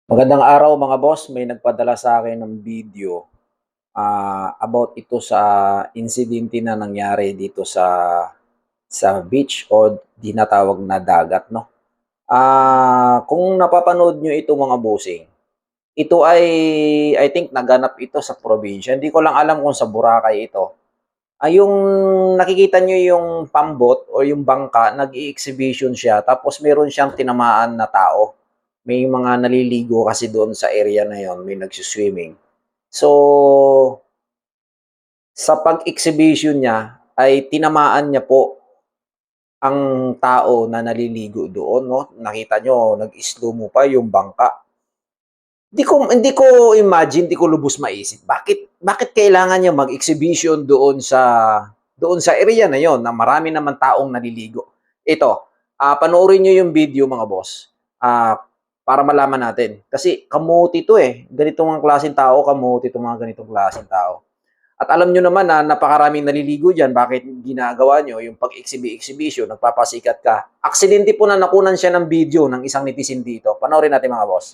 Magandang araw mga boss, may nagpadala sa akin ng video about ito sa insidente na nangyari dito sa beach o tinatawag na dagat, no. Kung napapanood nyo ito mga bossing, ito ay I think naganap ito sa probinsya. Hindi ko lang alam kung sa Boracay ito. Yung nakikita nyo yung pambot o yung bangka, nag-i-exhibition siya tapos meron siyang tinamaan na tao. May mga naliligo kasi doon sa area na yon, may nagsi-swimming. So, sa pag-exhibition niya ay tinamaan niya po ang tao na naliligo doon, no? Nakita nyo, nag-slow mo pa yung bangka. Hindi ko imagine, hindi ko lubos maisip. Bakit kailangan niya mag-exhibition doon sa area na yon na marami naman taong naliligo? Ito, panoorin niyo yung video mga boss. Para malaman natin. Kasi kamuti to eh. Ganitong ang klaseng tao, kamuti itong mga ganitong klaseng tao. At alam nyo naman na napakaraming naliligo dyan. Bakit ginagawa nyo yung pag-exhibition, nagpapasikat ka? Aksidente po na nakunan siya ng video ng isang netizen dito. Panoorin natin mga boss.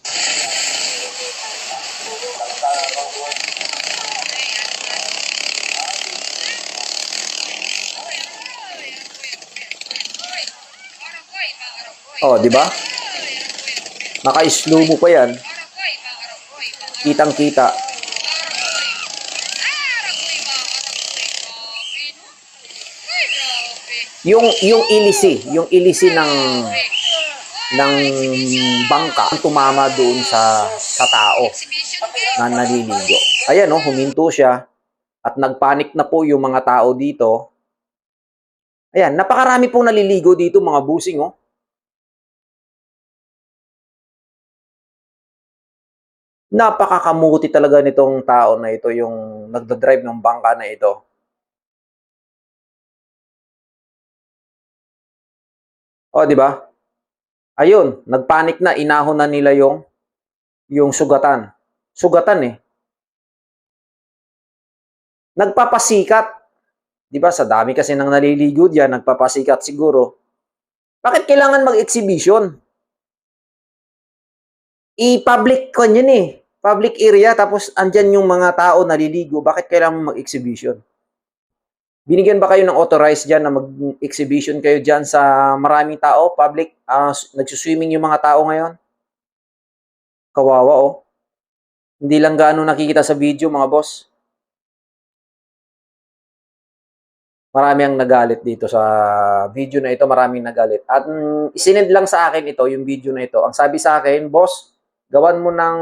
Oh, di ba? Naka-slow mo pa yan. Kitang-kita. Yung ilisi ng bangka tumama doon sa tao na naliligo. Ayan oh, huminto siya at nagpanik na po yung mga tao dito. Ayan, napakarami pong naliligo dito mga busing oh. Napakakamuti talaga nitong tao na ito, yung nagdadrive ng bangka na ito. O, di ba? Ayun, nagpanik na, inahon na nila yung sugatan. Sugatan eh. Nagpapasikat. Di ba? Sa dami kasi nang naliligo diyan, nagpapasikat siguro. Bakit kailangan mag-exhibition? I-public ko yun eh. Public area, tapos andyan yung mga tao naliligo. Bakit kailangan mag-exhibition? Binigyan ba kayo ng authorized dyan na mag-exhibition kayo dyan sa maraming tao? Public, nagsuswimming yung mga tao ngayon? Kawawa oh. Hindi lang gaano nakikita sa video mga boss. Marami ang nagalit dito sa video na ito, maraming nagalit. At isinend lang sa akin ito, yung video na ito. Ang sabi sa akin, boss, gawan mo ng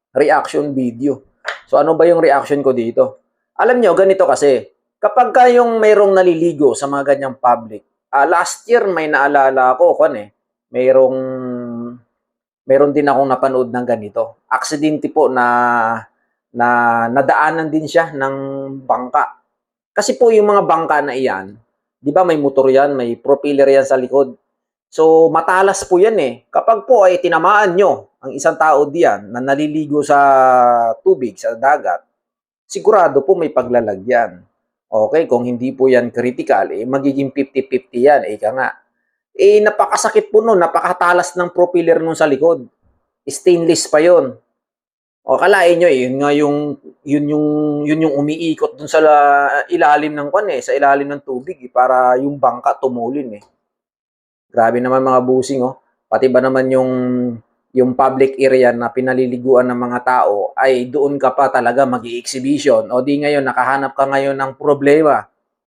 reaction video. So ano ba yung reaction ko dito? Alam nyo, ganito kasi, kapag kayong mayroong naliligo sa mga ganyang public, last year may naalala ako, mayroon din akong napanood ng ganito. Aksidente po na nadaanan din siya ng bangka. Kasi po yung mga bangka na iyan, di ba may motor yan, may propeller yan sa likod. So matalas po yan eh. Kapag po ay tinamaan nyo ang isang tao diyan na naliligo sa tubig, sa dagat, sigurado po may paglalagyan. Okay, kung hindi po yan critical, magiging 50-50 yan, ika nga. Napakasakit po nun, napakatalas ng propeller nun sa likod. Stainless pa yon. O kalain nyo yun yung umiikot dun sa ilalim ng sa ilalim ng tubig para yung bangka tumulin eh. Grabe naman mga busing oh. Pati ba naman yung public area na pinaliliguan ng mga tao ay doon ka pa talaga mag-i-exhibition. O di ngayon nakahanap ka ngayon ng problema